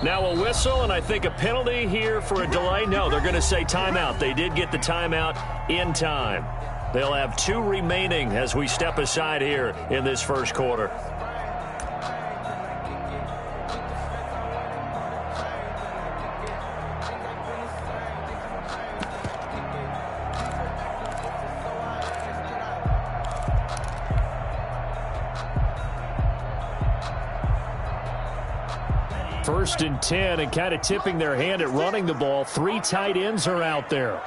Now a whistle, and I think a penalty here for a delay. No, they're going to say timeout. They did get the timeout in time. They'll have 2 remaining as we step aside here in this first quarter. First and 10, and kind of tipping their hand at running the ball. 3 tight ends are out there.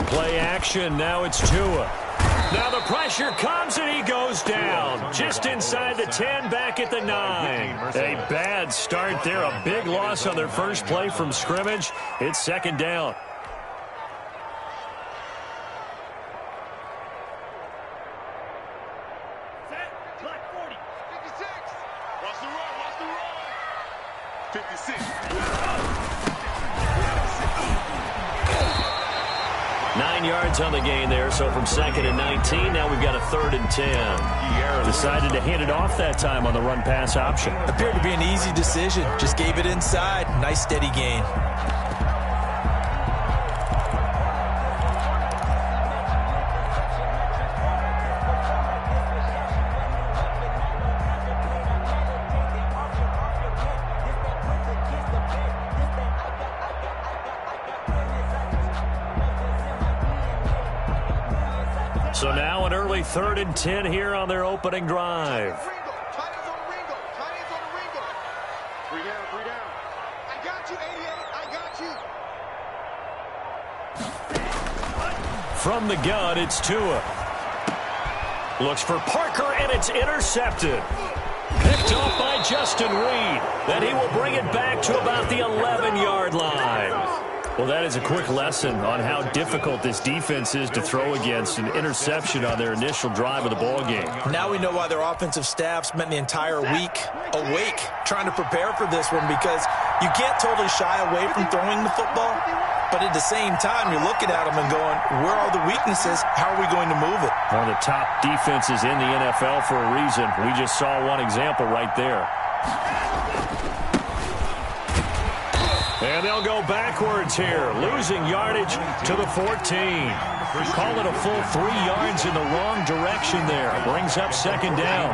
Play action. Now it's Tua. Now the pressure comes, and he goes down. Just inside the 10, back at the 9. A bad start there. A big loss on their first play from scrimmage. It's second down. On the gain there, so from 2nd and 19, now we've got a 3rd and 10. Decided to hand it off that time on the run-pass option. Appeared to be an easy decision. Just gave it inside. Nice steady gain. So now an early 3rd and 10 here on their opening drive. From the gun, it's Tua. Looks for Parker, and it's intercepted. Picked off by Justin Reed. Then he will bring it back to about the 11-yard line. Well, that is a quick lesson on how difficult this defense is to throw against. An interception on their initial drive of the ballgame. Now we know why their offensive staff spent the entire week awake trying to prepare for this one, because you can't totally shy away from throwing the football, but at the same time, you're looking at them and going, where are the weaknesses? How are we going to move it? One of the top defenses in the NFL for a reason. We just saw one example right there. And they'll go backwards here, losing yardage to the 14. Call it a full 3 yards in the wrong direction there. Brings up second down.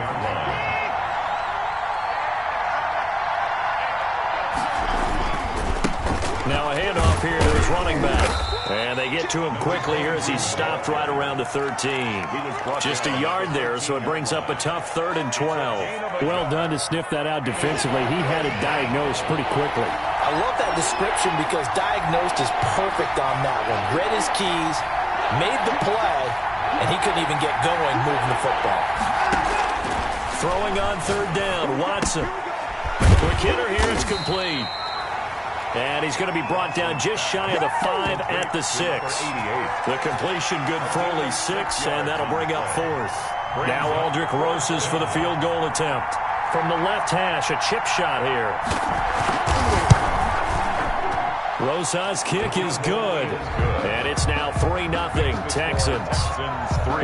Now a handoff here to his running back. And they get to him quickly here as he's stopped right around the 13. Just a yard there, so it brings up a tough 3rd and 12. Well done to sniff that out defensively. He had it diagnosed pretty quickly. I love that description because diagnosed is perfect on that one. Read his keys, made the play, and he couldn't even get going moving the football. Throwing on 3rd down, Watson. Quick hitter here, it's complete. And he's going to be brought down just shy of the 5 at the 6. The completion good for only 6, and that'll bring up 4th. Now Aldrick Rosas for the field goal attempt. From the left hash, a chip shot here. Rosas' kick is good. And it's now 3-0 Texans.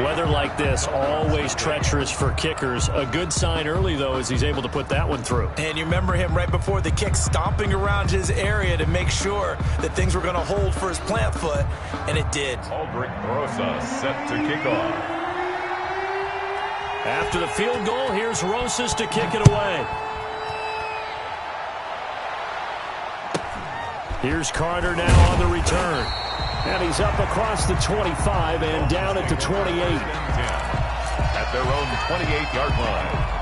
Weather like this, always treacherous for kickers. A good sign early, though, as he's able to put that one through. And you remember him right before the kick stomping around his area to make sure that things were going to hold for his plant foot, and it did. Aldrick Rosas set to kick off. After the field goal, here's Rosas to kick it away. Here's Carter now on the return. And he's up across the 25 and down at the 28. At their own 28-yard line.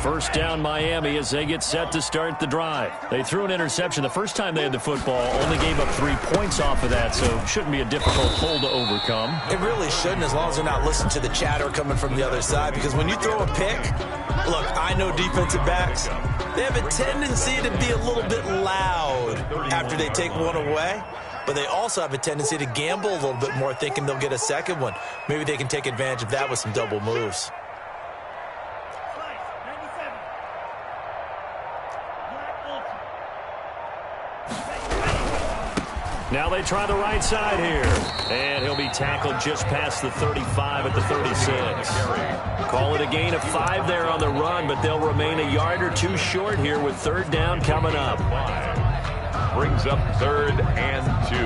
First down Miami as they get set to start the drive. They threw an interception the first time they had the football, only gave up 3 points off of that, so shouldn't be a difficult hole to overcome. It really shouldn't, as long as they're not listening to the chatter coming from the other side, because when you throw a pick, look, I know defensive backs, they have a tendency to be a little bit loud after they take one away, but they also have a tendency to gamble a little bit more, thinking they'll get a second one. Maybe they can take advantage of that with some double moves. Now they try the right side here. And he'll be tackled just past the 35 at the 36. Call it a gain of 5 there on the run, but they'll remain a yard or two short here with third down coming up. Brings up 3rd and 2.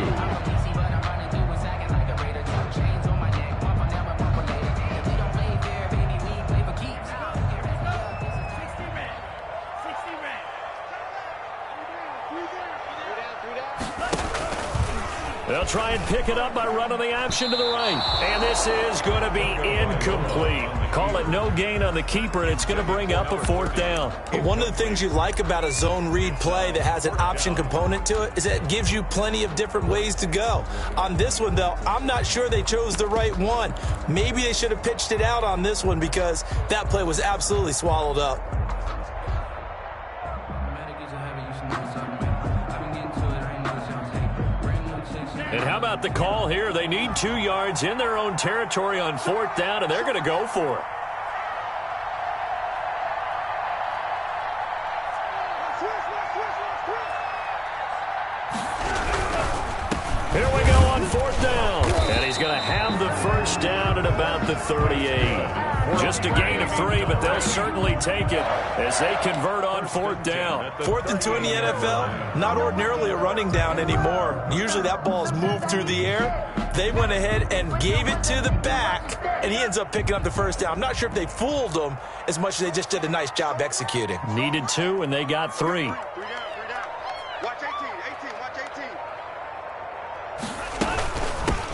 They'll try and pick it up by running the option to the right. And this is going to be incomplete. Call it no gain on the keeper, and it's going to bring up a 4th down. One of the things you like about a zone read play that has an option component to it is that it gives you plenty of different ways to go. On this one, though, I'm not sure they chose the right one. Maybe they should have pitched it out on this one because that play was absolutely swallowed up. And how about the call here? They need 2 yards in their own territory on 4th down, and they're going to go for it. Here we go on 4th down. And he's going to have the first down at about the 38. Just a gain of 3, but they'll certainly take it as they convert on 4th down. 4th and 2 in the NFL, not ordinarily a running down anymore. Usually that ball is moved through the air. They went ahead and gave it to the back, and he ends up picking up the first down. I'm not sure if they fooled him as much as they just did a nice job executing. Needed 2, and they got 3. Watch 18, watch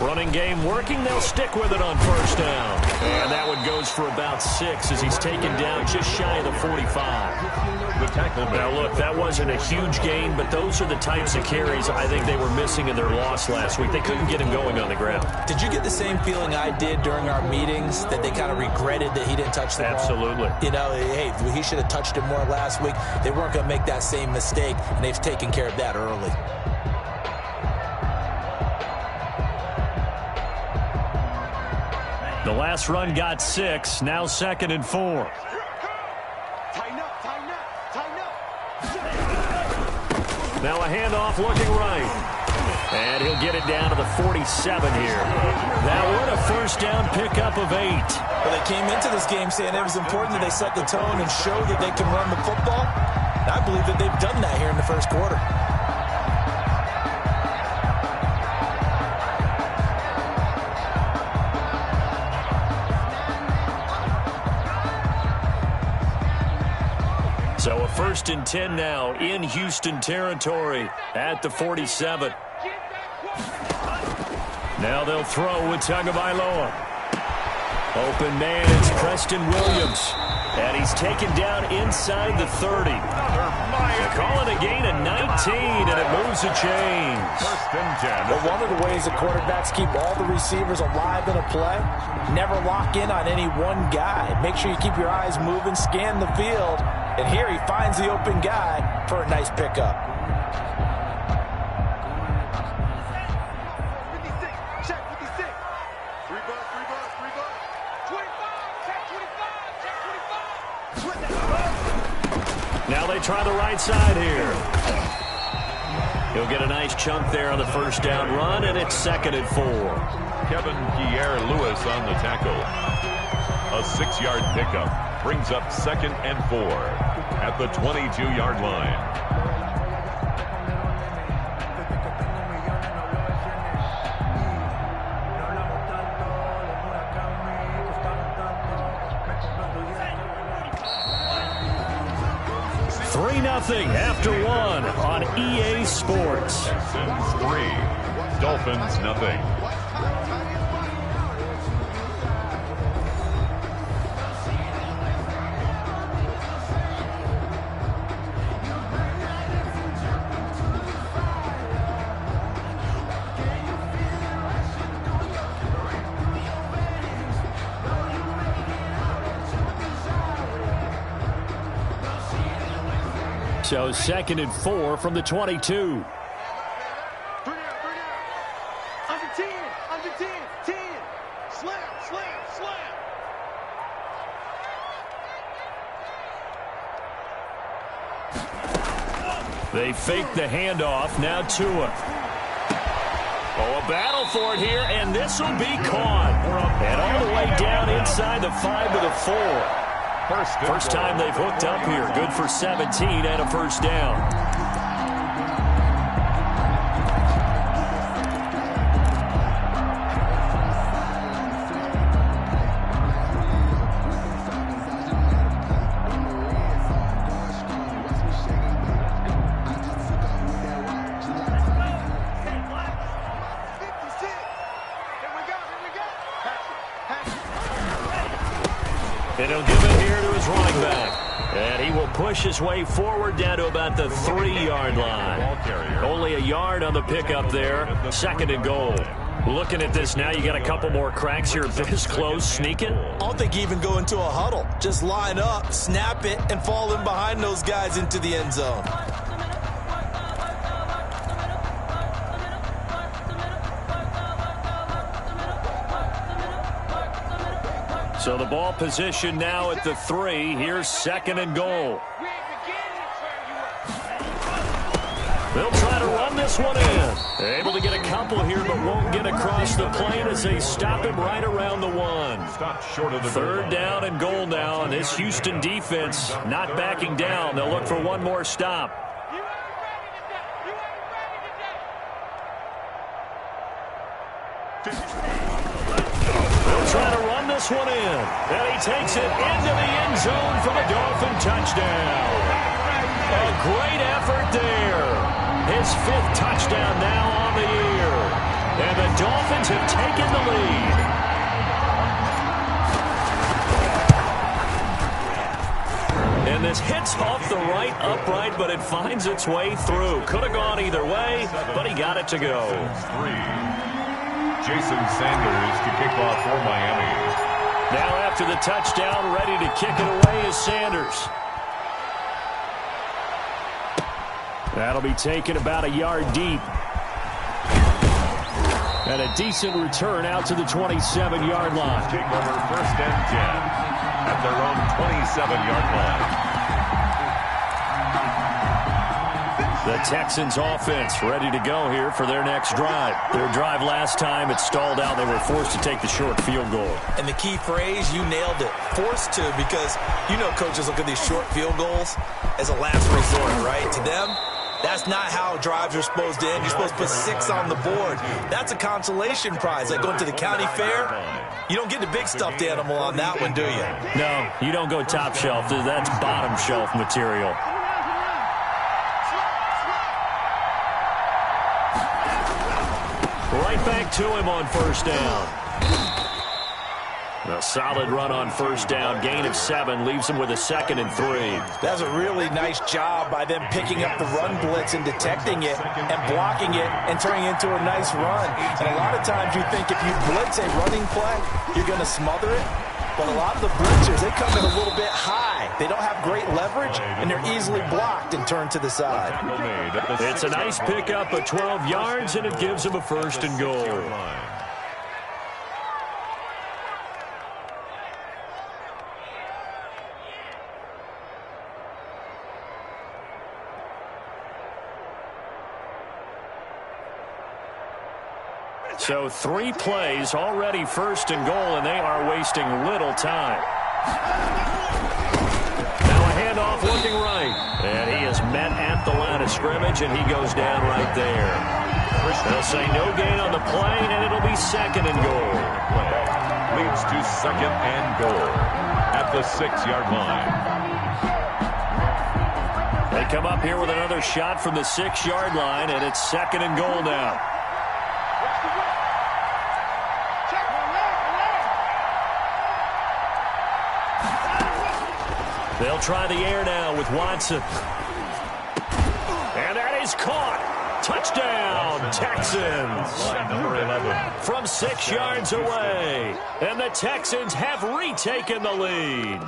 18. Running game working. They'll stick with it on 1st down. And that one goes for about 6 as he's taken down just shy of the 45. The tackle. Now, look, that wasn't a huge gain, but those are the types of carries I think they were missing in their loss last week. They couldn't get him going on the ground. Did you get the same feeling I did during our meetings that they kind of regretted that he didn't touch the ball? Absolutely. You know, hey, he should have touched it more last week. They weren't going to make that same mistake, and they've taken care of that early. The last run got 6, now 2nd and 4. Tighten up. Now a handoff looking right. And he'll get it down to the 47 here. That one a first down pickup of 8. Well, they came into this game saying it was important that they set the tone and show that they can run the football. I believe that they've done that here in the first quarter. So a 1st and 10 now in Houston territory at the 47. Now they'll throw with Tagovailoa. Open man, it's Preston Williams. And he's taken down inside the 30. Call it a gain of 19, and it moves the chains. 1st and 10. Well, one of the ways that quarterbacks keep all the receivers alive in a play, never lock in on any one guy. Make sure you keep your eyes moving, scan the field, and here he finds the open guy for a nice pickup. 56, check 56. 3 bucks. 25, check 25, check 25. Now they try the right side here. He'll get a nice chunk there on the first down run, and it's 2nd and 4. Kevin Pierre-Louis on the tackle. A 6-yard pickup brings up 2nd and 4 at the 22-yard line. After 1 on EA Sports. Texans 3, Dolphins nothing. So 2nd and 4 from the 22. 3 down. Under 10, 10. Slam. They fake the handoff, now Tua. Oh, a battle for it here, and this will be caught. And all the way down inside the 5 to the 4. First time they've hooked up here. Good for 17 and a first down. And he'll give it here to his running back. And he will push his way forward down to about the 3-yard line. Only a yard on the pickup there. 2nd and goal. Looking at this now, you got a couple more cracks here. This close, sneaking. I don't think you even go into a huddle. Just line up, snap it, and fall in behind those guys into the end zone. So the ball position now at the 3. Here's 2nd and goal. They'll try to run this one in. Able to get a couple here, but won't get across the plane as they stop him right around the 1. Stop short of the 3rd down and goal now, and this Houston defense not backing down. They'll look for one more stop. Trying to run this one in. And he takes it into the end zone for the Dolphin touchdown. A great effort there. His 5th touchdown now on the year. And the Dolphins have taken the lead. And this hits off the right upright, but it finds its way through. Could have gone either way, but he got it to go. Jason Sanders to kick off for Miami. Now after the touchdown, ready to kick it away is Sanders. That'll be taken about a yard deep. And a decent return out to the 27-yard line. Take over 1st and 10 at their own 27-yard line. The Texans offense ready to go here for their next drive. Their drive last time, it stalled out. They were forced to take the short field goal. And the key phrase, you nailed it. Forced to, because you know coaches look at these short field goals as a last resort, right? To them, that's not how drives are supposed to end. You're supposed to put 6 on the board. That's a consolation prize. Like going to the county fair, you don't get the big stuffed animal on that one, do you? No, you don't go top shelf. That's bottom shelf material. Right back to him on 1st down. A solid run on 1st down. Gain of 7 leaves him with a 2nd and 3. That's a really nice job by them picking up the run blitz and detecting it and blocking it and turning it into a nice run. And a lot of times you think if you blitz a running play, you're going to smother it. But a lot of the blitzers, they come in a little bit high. They don't have great leverage, and they're easily blocked and turned to the side. It's a nice pickup of 12 yards, and it gives him a 1st and goal. So 3 plays, already 1st and goal, and they are wasting little time. Now a handoff looking right. And he is met at the line of scrimmage, and he goes down right there. They'll say no gain on the play, and it'll be 2nd and goal. Leads to 2nd and goal at the 6-yard line. They come up here with another shot from the 6-yard line, and it's 2nd and goal now. They'll try the air now with Watson. And that is caught. Touchdown, Texans. Number 11. From 6 yards away. And the Texans have retaken the lead.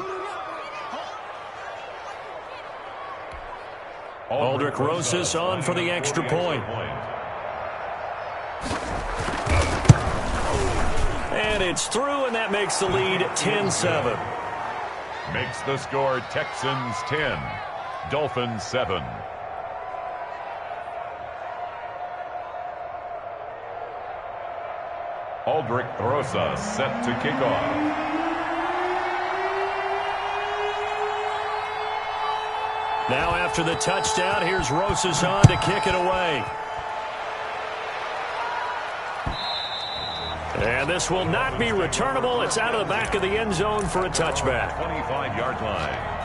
Aldrich Rosas on for the extra point. And it's through, and that makes the lead 10-7. Makes the score Texans 10, Dolphins 7. Aldrich Rosa set to kick off. Now after the touchdown, here's Rosas on to kick it away. And this will not be returnable. It's out of the back of the end zone for a touchback. 25-yard line.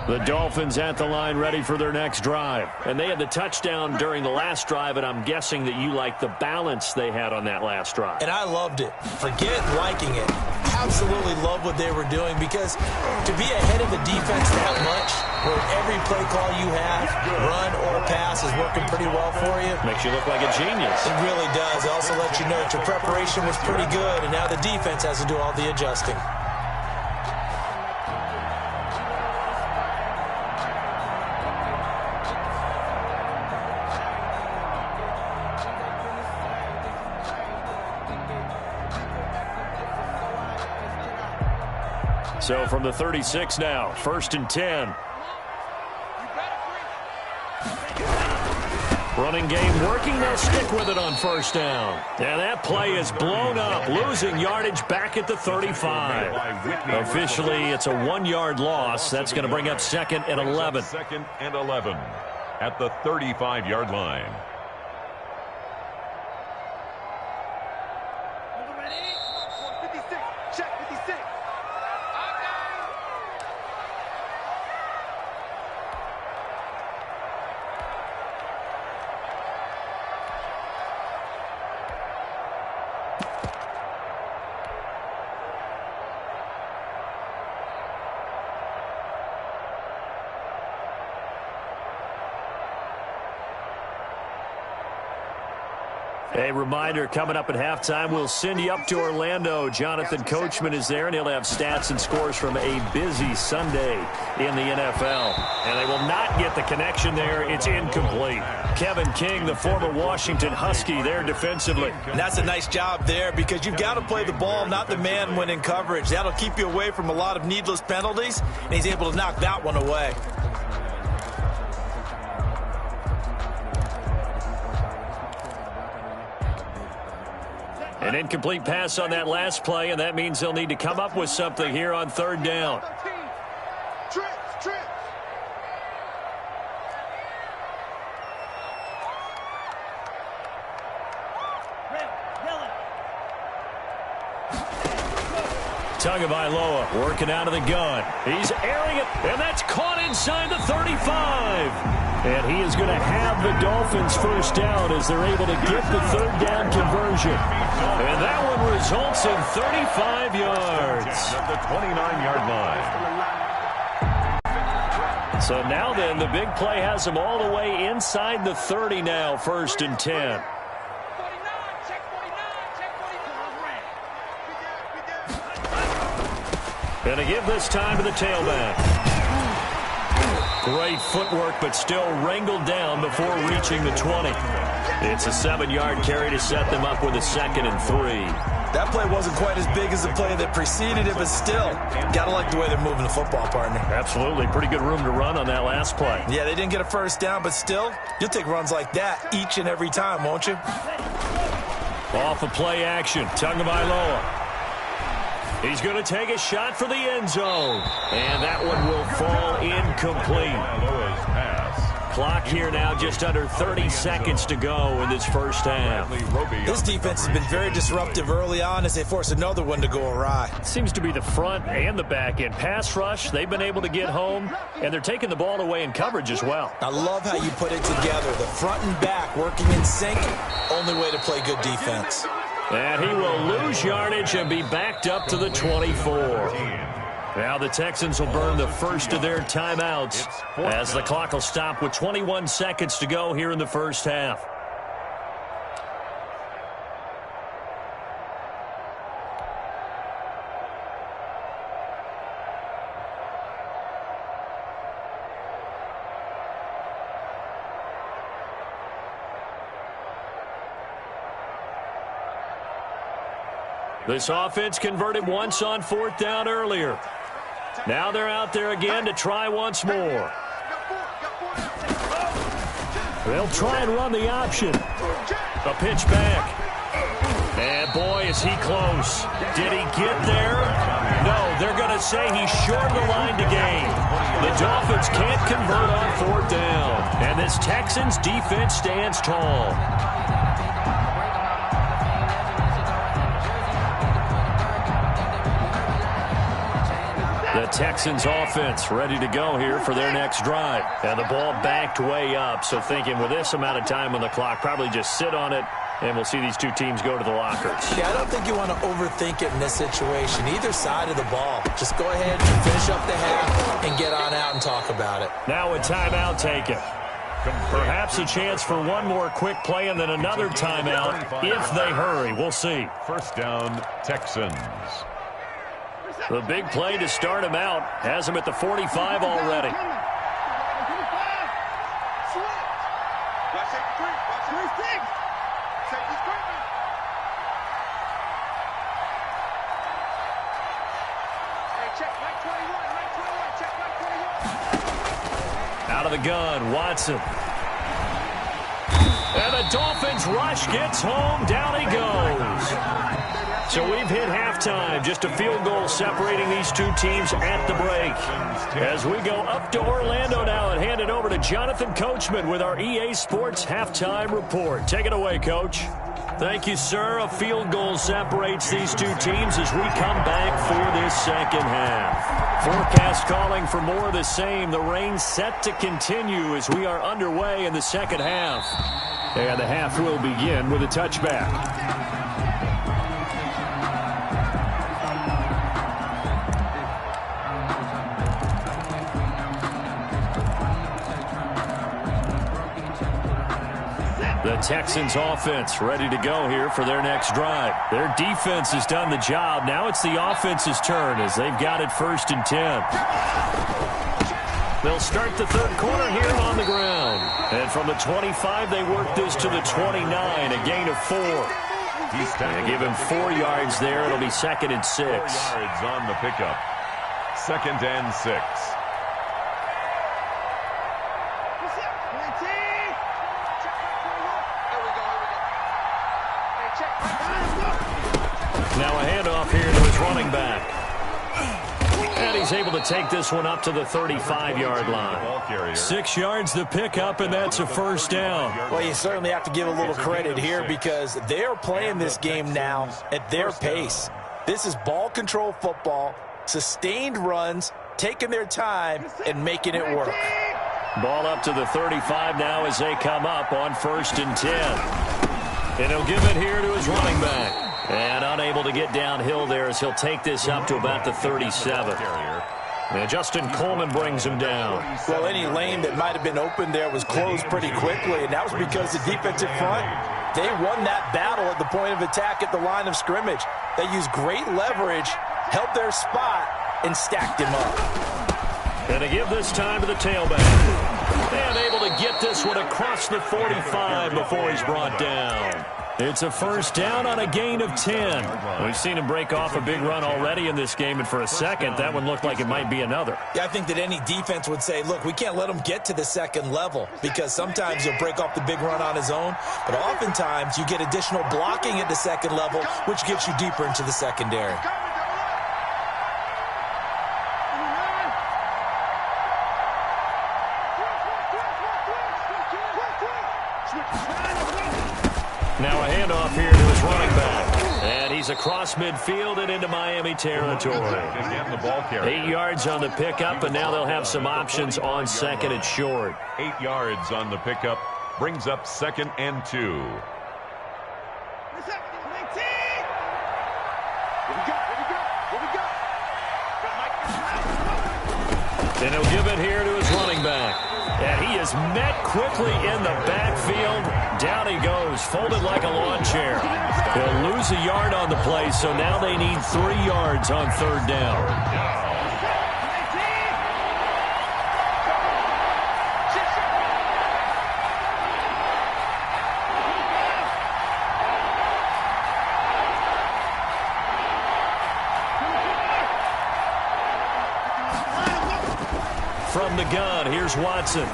The Dolphins at the line ready for their next drive. And they had the touchdown during the last drive, and I'm guessing that you like the balance they had on that last drive. And I loved it. Forget liking it. Absolutely love what they were doing, because to be ahead of the defense that much, where every play call you have, run or pass, is working pretty well for you. Makes you look like a genius. It really does. It also lets you know that your preparation was pretty good, and now the defense has to do all the adjusting. So from the 36 now, 1st and 10. Running game working. They'll stick with it on 1st down. And that play is blown up, losing yardage back at the 35. Officially, it's a 1-yard loss. That's going to bring up 2nd and 11. 2nd and 11 at the 35-yard line. A reminder, coming up at halftime, we'll send you up to Orlando. Jonathan Coachman is there, and he'll have stats and scores from a busy Sunday in the NFL. And they will not get the connection there. It's incomplete. Kevin King, the former Washington Husky, there defensively. And that's a nice job there, because you've got to play the ball, not the man when in coverage. That'll keep you away from a lot of needless penalties, and he's able to knock that one away. An incomplete pass on that last play, and that means they'll need to come up with something here on 3rd down. Tagovailoa working out of the gun. He's airing it, and that's caught inside the 35. And he is going to have the Dolphins 1st down as they're able to get the 3rd down conversion. And that one results in 35 yards. At the 29-yard line. So now then, the big play has them all the way inside the 30 now, 1st and 10. And to give this time to the tailback. Great footwork, but still wrangled down before reaching the 20. It's a 7-yard carry to set them up with a 2nd and 3. That play wasn't quite as big as the play that preceded it, but still, got to like the way they're moving the football, partner. Absolutely. Pretty good room to run on that last play. Yeah, they didn't get a 1st down, but still, you'll take runs like that each and every time, won't you? Off of play action, Tagovailoa. He's going to take a shot for the end zone. And that one will fall incomplete. Clock here now, just under 30 seconds to go in this 1st half. This defense has been very disruptive early on as they force another one to go awry. Seems to be the front and the back end. Pass rush, they've been able to get home, and they're taking the ball away in coverage as well. I love how you put it together. The front and back working in sync. Only way to play good defense. And he will lose yardage and be backed up to the 24. Now the Texans will burn the first of their timeouts as the clock will stop with 21 seconds to go here in the 1st half. This offense converted once on 4th down earlier. Now they're out there again to try once more. They'll try and run the option. A pitch back. And boy, is he close. Did he get there? No, they're going to say he's short of the line to gain. The Dolphins can't convert on 4th down. And this Texans defense stands tall. The Texans offense ready to go here for their next drive. And the ball backed way up. So thinking with this amount of time on the clock, probably just sit on it. And we'll see these two teams go to the lockers. Yeah, I don't think you want to overthink it in this situation. Either side of the ball. Just go ahead and finish up the half and get on out and talk about it. Now a timeout taken. Perhaps a chance for one more quick play and then another timeout if they hurry. We'll see. 1st down, Texans. The big play to start him out has him at the 45 already. Out of the gun, Watson. And the Dolphins rush gets home. Down he goes. So we've hit halftime. Just a field goal separating these two teams at the break. As we go up to Orlando now and hand it over to Jonathan Coachman with our EA Sports Halftime Report. Take it away, Coach. Thank you, sir. A field goal separates these two teams as we come back for this second half. Forecast calling for more of the same. The rain set to continue as we are underway in the second half. And the half will begin with a touchback. The Texans offense ready to go here for their next drive. Their defense has done the job. Now it's the offense's turn as they've got it 1st and 10. They'll start the third quarter here on the ground. And from the 25, they work this to the 29, a gain of 4. They give him 4 yards there. It'll be 2nd and 6. 4 yards on the pickup. 2nd and 6. Now a handoff here to his running back. And he's able to take this one up to the 35-yard line. 6 yards the pickup, and that's a 1st down. Well, you certainly have to give a little credit here because they're playing this game now at their pace. This is ball control football, sustained runs, taking their time, and making it work. Ball up to the 35 now as they come up on 1st and 10. And he'll give it here to his running back. And unable to get downhill there as he'll take this up to about the 37. And Justin Coleman brings him down. Well, any lane that might have been open there was closed pretty quickly, and that was because the defensive front, they won that battle at the point of attack at the line of scrimmage. They used great leverage, held their spot, and stacked him up. And to give this time to the tailback. And able to get this one across the 45 before he's brought down. It's a 1st down on a gain of 10. We've seen him break off a big run already in this game, and for a second, that one looked like it might be another. Yeah, I think that any defense would say, look, we can't let him get to the 2nd level because sometimes he'll break off the big run on his own, but oftentimes you get additional blocking at the 2nd level, which gets you deeper into the secondary. Now a handoff here to his running back. And he's across midfield and into Miami territory. 8 yards on the pickup, and now they'll have some options on 2nd and short. 8 yards on the pickup. Brings up 2nd and 2. And he'll give it here to his running back. And he is met quickly in the backfield. Down he goes, folded like a lawn chair. He'll lose a yard on the play, so now they need 3 yards on 3rd down. from the gun. Here's Watson.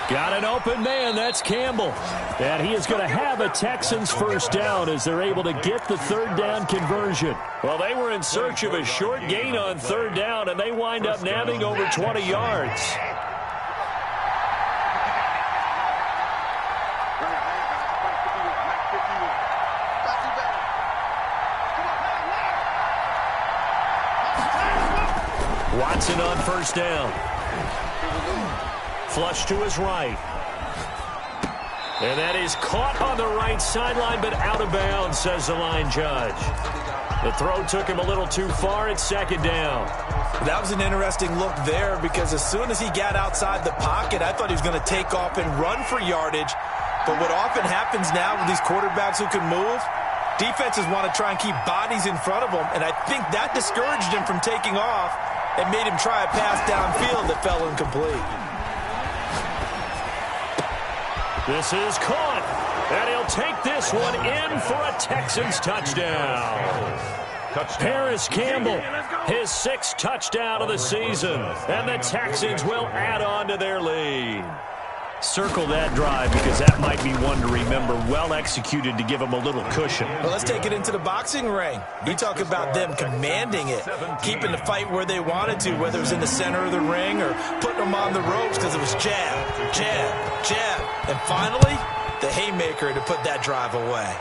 Got an open man. That's Campbell. And he is going to have a Texans first down as they're able to get the third down conversion. Well, they were in search of a short gain on third down, and they wind up nabbing over 20 yards. Watson on first down. Flush to his right. And that is caught on the right sideline, but out of bounds, says the line judge. The throw took him a little too far. It's second down. That was an interesting look there because as soon as he got outside the pocket, I thought he was going to take off and run for yardage. But what often happens now with these quarterbacks who can move, defenses want to try and keep bodies in front of them, and I think that discouraged him from taking off and made him try a pass downfield that fell incomplete. This is caught, and he'll take this one in for a Texans touchdown. Paris Campbell, his 6th touchdown of the season, and the Texans will add on to their lead. Circle that drive because that might be one to remember. Well executed to give them a little cushion. Well, let's take it into the boxing ring. You talk about them commanding it, keeping the fight where they wanted to, whether it was in the center of the ring or putting them on the ropes because it was jab, jab, jab. And finally, the haymaker to put that drive away.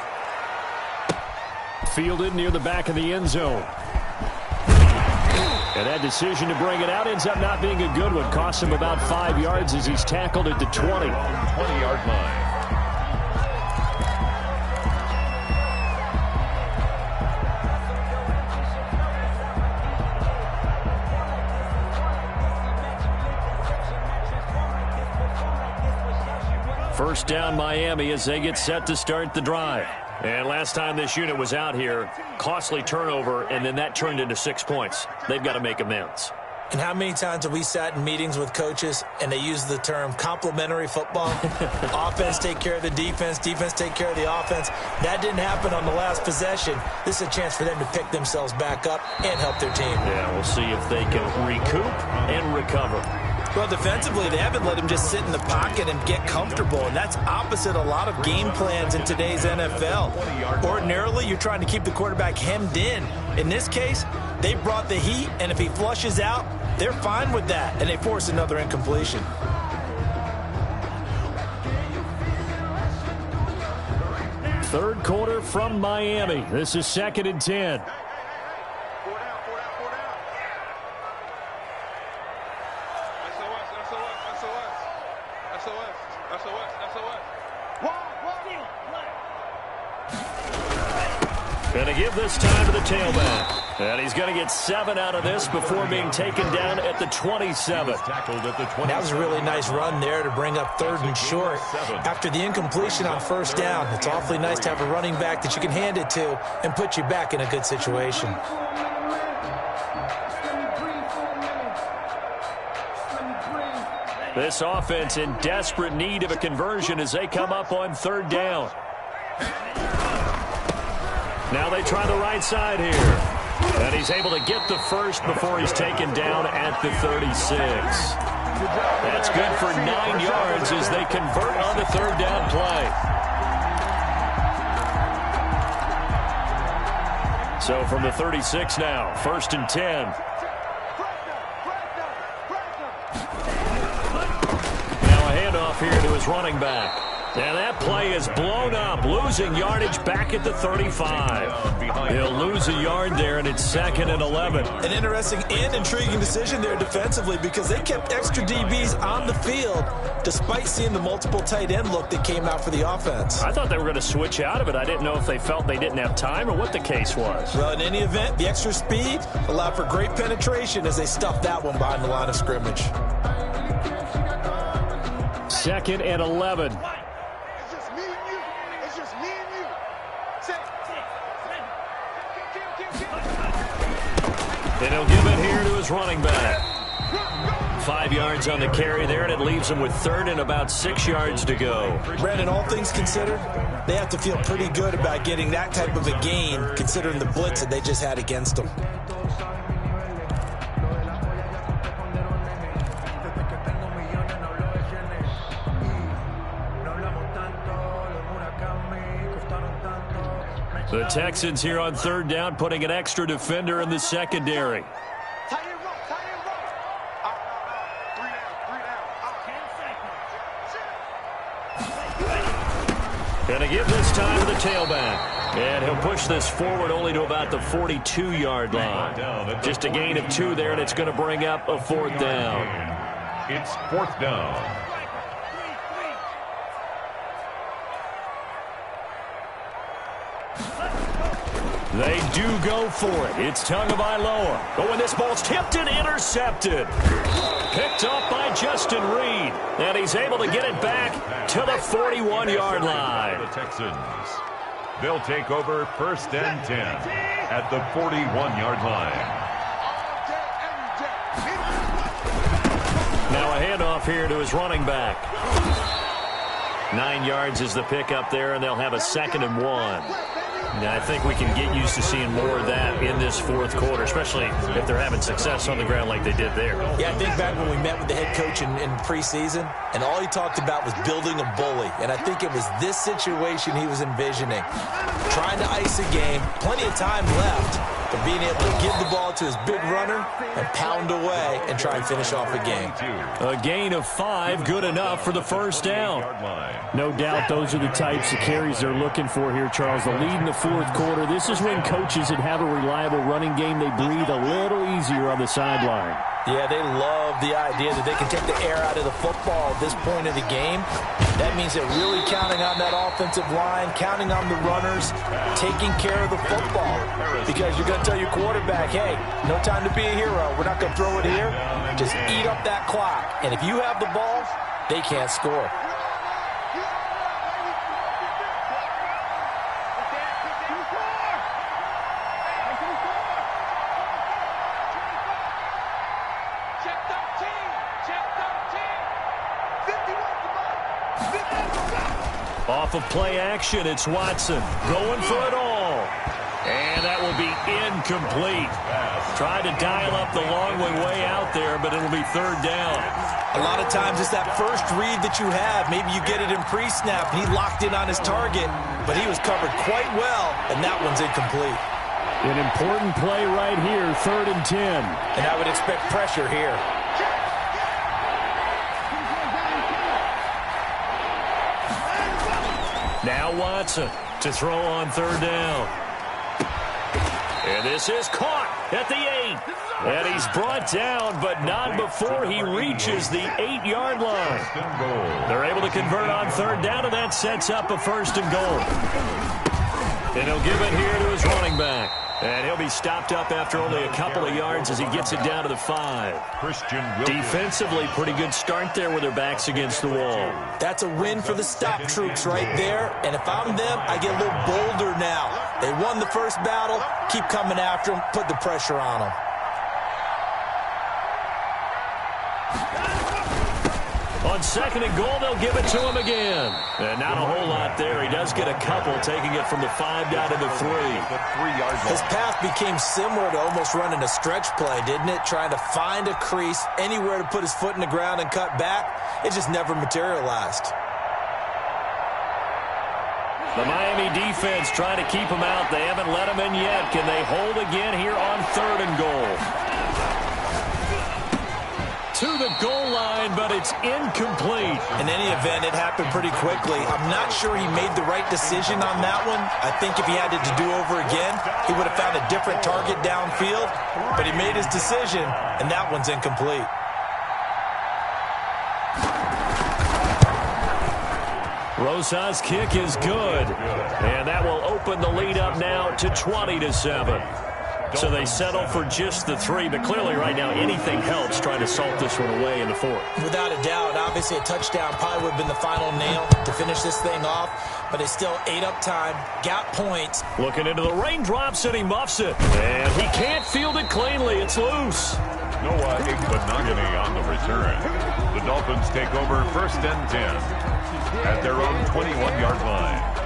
Fielded near the back of the end zone. And that decision to bring it out ends up not being a good one. Costs him about 5 yards as he's tackled at the 20. 20-yard line. First down Miami as they get set to start the drive. And last time this unit was out here, costly turnover, and then that turned into 6 points. They've got to make amends. And how many times have we sat in meetings with coaches and they use the term complementary football? Offense take care of the defense, defense take care of the offense. That didn't happen on the last possession. This is a chance for them to pick themselves back up and help their team. Yeah, we'll see if they can recoup and recover. Well, defensively, they haven't let him just sit in the pocket and get comfortable, and that's opposite a lot of game plans in today's NFL. Ordinarily, you're trying to keep the quarterback hemmed in. In this case, they brought the heat, and if he flushes out, they're fine with that, and they force another incompletion. Third quarter from Miami. This is 2nd and 10. Going to give this time to the tailback. And he's going to get 7 out of this before being taken down at the 27. That was a really nice run there to bring up 3rd and short. After the incompletion on first down, it's awfully nice to have a running back that you can hand it to and put you back in a good situation. This offense in desperate need of a conversion as they come up on 3rd down. Now they try the right side here. And he's able to get the first before he's taken down at the 36. That's good for 9 yards as they convert on the 3rd down play. So from the 36 now, 1st and 10. Now a handoff here to his running back. And that play is blown up, losing yardage back at the 35. He'll lose a yard there, and it's 2nd and 11. An interesting and intriguing decision there defensively because they kept extra DBs on the field despite seeing the multiple tight end look that came out for the offense. I thought they were going to switch out of it. I didn't know if they felt they didn't have time or what the case was. Well, in any event, the extra speed allowed for great penetration as they stuffed that one behind the line of scrimmage. 2nd and 11. And he'll give it here to his running back. 5 yards on the carry there, and it leaves him with 3rd and about 6 yards to go. Brandon, all things considered, they have to feel pretty good about getting that type of a gain, considering the blitz that they just had against them. The Texans here on third down, putting an extra defender in the secondary. Tight end rope, tight end rope. Three down. Going to give this time to the tailback. And he'll push this forward only to about the 42-yard line. Just a gain of 2 there, and it's going to bring up a 4th down. It's 4th down. They do go for it. It's Tagovailoa. Oh, and this ball's tipped and intercepted. Picked up by Justin Reed. And he's able to get it back to the 41-yard line. The Texans. They'll take over 1st and 10 at the 41-yard line. Now a handoff here to his running back. 9 yards is the pickup there, and they'll have a 2nd and 1. Now, I think we can get used to seeing more of that in this 4th quarter, especially if they're having success on the ground like they did there. Yeah, I think back when we met with the head coach in preseason, and all he talked about was building a bully. And I think it was this situation he was envisioning. Trying to ice a game, plenty of time left, but being able to give the ball to his big runner and pound away and try and finish off a game. A gain of 5, good enough for the 1st down. No doubt those are the types of carries they're looking for here, Charles. The lead in the 4th quarter. This is when coaches that have a reliable running game, they breathe a little easier on the sideline. Yeah, they love the idea that they can take the air out of the football at this point of the game. That means they're really counting on that offensive line, counting on the runners, taking care of the football. Because you're going to tell your quarterback, hey, no time to be a hero. We're not going to throw it here. Just eat up that clock. And if you have the ball, they can't score. Off of play action, it's Watson going for it all. And that will be incomplete. Tried to dial up the long way out there, but it'll be 3rd down. A lot of times it's that first read that you have. Maybe you get it in pre-snap, and he locked in on his target, but he was covered quite well, and that one's incomplete. An important play right here, 3rd and 10. And I would expect pressure here. Now Watson to throw on 3rd down. And this is caught at the 8. And he's brought down, but not before he reaches the 8-yard line. They're able to convert on 3rd down, and that sets up a 1st and goal. And he'll give it here to his running back. And he'll be stopped up after only a couple of yards as he gets it down to the 5. Defensively, pretty good start there with their backs against the wall. That's a win for the stop troops right there. And if I'm them, I get a little bolder now. They won the first battle. Keep coming after them. Put the pressure on them. On 2nd and goal, they'll give it to him again. And not a whole lot there. He does get a couple, taking it from the 5 down to the 3. His path became similar to almost running a stretch play, didn't it? Trying to find a crease, anywhere to put his foot in the ground and cut back. It just never materialized. The Miami defense trying to keep him out. They haven't let him in yet. Can they hold again here on 3rd and goal? To the goal line, but it's incomplete. In any event, it happened pretty quickly. I'm not sure he made the right decision on that one. I think if he had it to do over again, he would have found a different target downfield. But he made his decision, and that one's incomplete. Rosa's kick is good. And that will open the lead up now to 20-7. So they settle for just the 3, but clearly right now anything helps trying to salt this one away in the 4th. Without a doubt, obviously a touchdown probably would have been the final nail to finish this thing off, but it's still ate up time, got points. Looking into the raindrops, and he muffs it. And he can't field it cleanly. It's loose. Noah Igbenogany on the return. The Dolphins take over 1st and 10 at their own 21-yard line.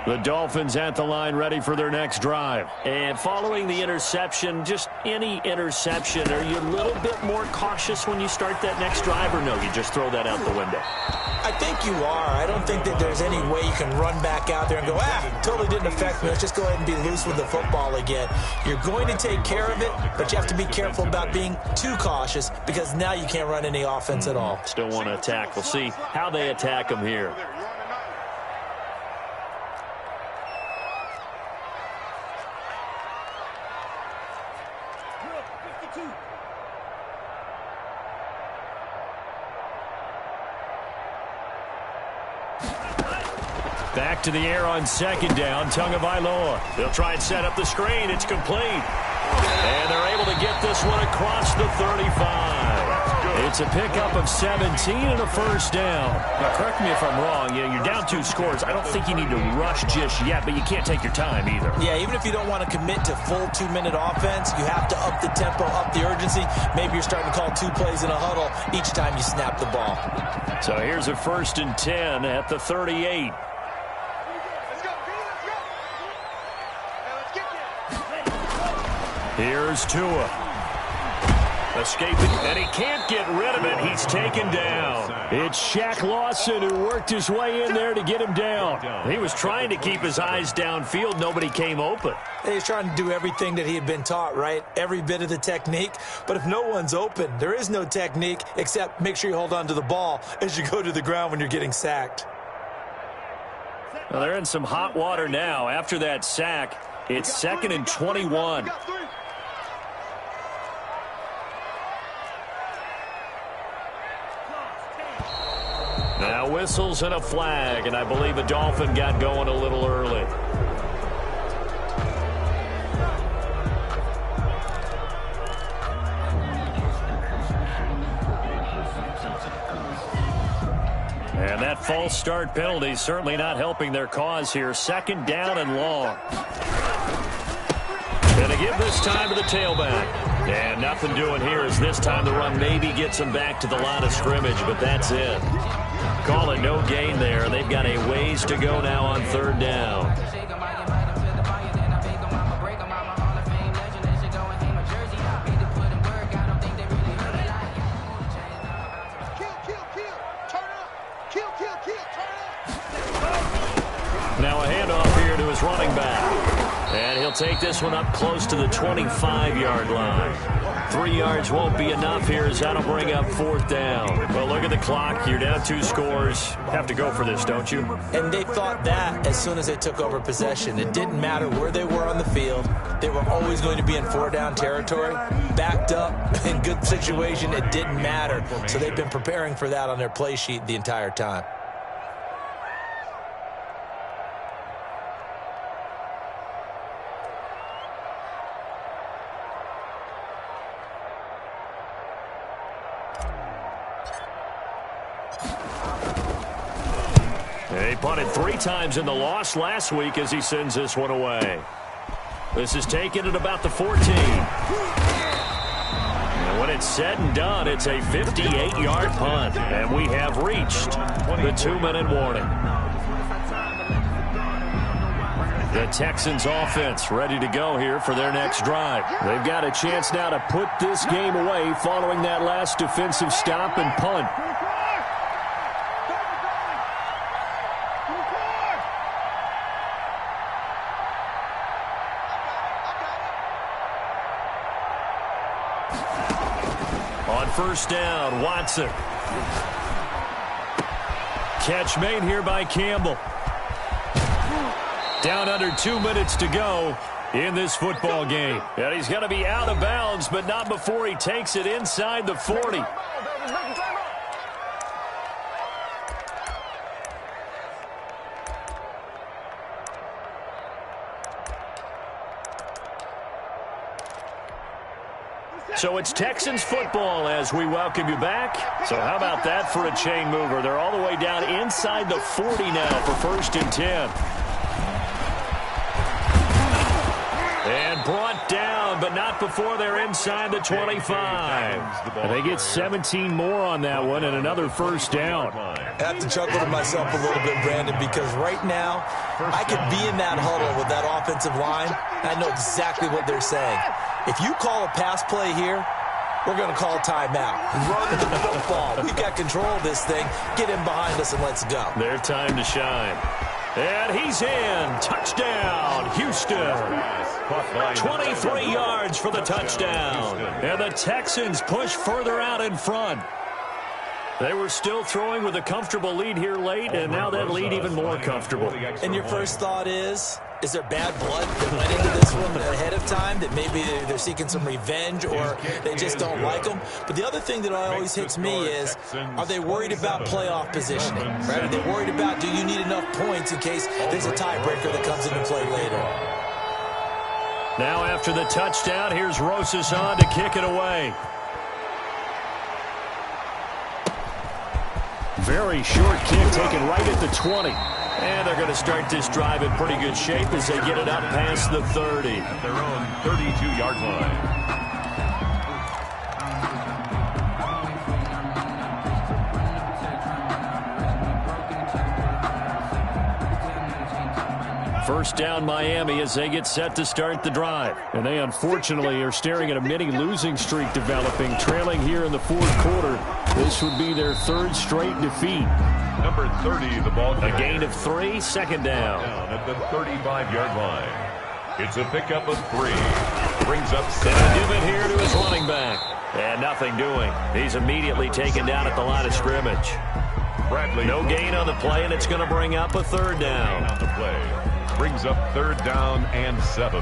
The Dolphins at the line ready for their next drive. And following the interception, just any interception, are you a little bit more cautious when you start that next drive, or no, you just throw that out the window? I think you are. I don't think that there's any way you can run back out there and go, totally didn't affect me. Let's just go ahead and be loose with the football again. You're going to take care of it, but you have to be careful about being too cautious because now you can't run any offense at all. Still want to attack. We'll see how they attack them here. Back to the air on second down. Tagovailoa. They'll try and set up the screen. It's complete. And they're able to get this one across the 35. It's a pickup of 17 and a first down. Now, correct me if I'm wrong. You're down 2 scores. I don't think you need to rush just yet, but you can't take your time either. Yeah, even if you don't want to commit to full 2-minute offense, you have to up the tempo, up the urgency. Maybe you're starting to call 2 plays in a huddle each time you snap the ball. So here's a 1st and 10 at the 38. Here's Tua. Escaping, and he can't get rid of it. He's taken down. It's Shaq Lawson who worked his way in there to get him down. He was trying to keep his eyes downfield. Nobody came open. He's trying to do everything that he had been taught, right? Every bit of the technique. But if no one's open, there is no technique except make sure you hold on to the ball as you go to the ground when you're getting sacked. Well, they're in some hot water now. After that sack, it's 2nd and 21. Now whistles and a flag, and I believe a Dolphin got going a little early. And that false start penalty certainly not helping their cause here. 2nd down and long. Going to give this time to the tailback. And nothing doing here as this time the run maybe gets them back to the line of scrimmage, but that's it. Call it no gain there. They've got a ways to go now on 3rd down. Now a handoff here to his running back. And he'll take this one up close to the 25-yard line. 3 yards won't be enough here as that'll bring up 4th down. Well, look at the clock. You're down 2 scores. Have to go for this, don't you? And they thought that as soon as they took over possession. It didn't matter where they were on the field. They were always going to be in 4-down territory. Backed up, in good situation, it didn't matter. So they've been preparing for that on their play sheet the entire time. He punted 3 times in the loss last week as he sends this one away. This is taken at about the 14. And when it's said and done, it's a 58-yard punt. And we have reached the 2-minute warning. The Texans offense ready to go here for their next drive. They've got a chance now to put this game away following that last defensive stop and punt. On 1st down, Watson. Catch made here by Campbell. Down under 2 minutes to go in this football game. And he's going to be out of bounds, but not before he takes it inside the 40. So it's Texans football as we welcome you back. So how about that for a chain mover? They're all the way down inside the 40 now for 1st and 10. And brought down but not before they're inside the 25. And they get 17 more on that one and another first down. I have to chuckle to myself a little bit, Brandon, because right now I could be in that huddle with that offensive line. I know exactly what they're saying. If you call a pass play here, we're going to call a timeout. Run the football. We've got control of this thing. Get him behind us and let's go. Their time to shine. And he's in. Touchdown, Houston. 23 yards for the touchdown. And the Texans push further out in front. They were still throwing with a comfortable lead here late, and now that lead even more comfortable. And your first thought is there bad blood that went into this one ahead of time, that maybe they're seeking some revenge or they just don't like them? But the other thing that always hits me is, are they worried about playoff positioning? Right? Are they worried about, do you need enough points in case there's a tiebreaker that comes into play later? Now after the touchdown, here's Rosas on to kick it away. Very short kick taken right at the 20. And they're going to start this drive in pretty good shape as they get it up past the 30. At their own 32-yard line. First down Miami as they get set to start the drive. And they unfortunately are staring at a mini losing streak developing, trailing here in the fourth quarter. This would be their third straight defeat. Number 30, the ball. A gain of 3, second down. At the 35-yard line. It's a pickup of 3. Brings up 7. And a give it here to his running back. And nothing doing. He's immediately taken down at the line of scrimmage. Bradley. No gain on the play, and it's going to bring up a third down. On the play. Brings up third down and 7.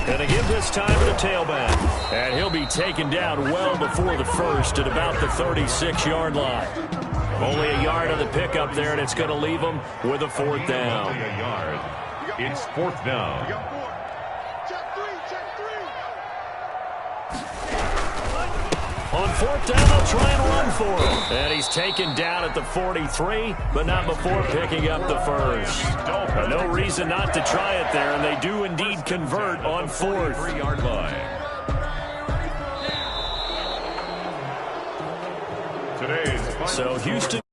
Going to give this time to the tailback. And he'll be taken down well before the first at about the 36-yard line. Only a yard on the pickup there, and it's going to leave him with a fourth down. Only a yard. It's fourth down. On fourth down, they'll try and run for him. And he's taken down at the 43, but not before picking up the first. No reason not to try it there, and they do indeed convert on fourth. 3-yard line. So Houston.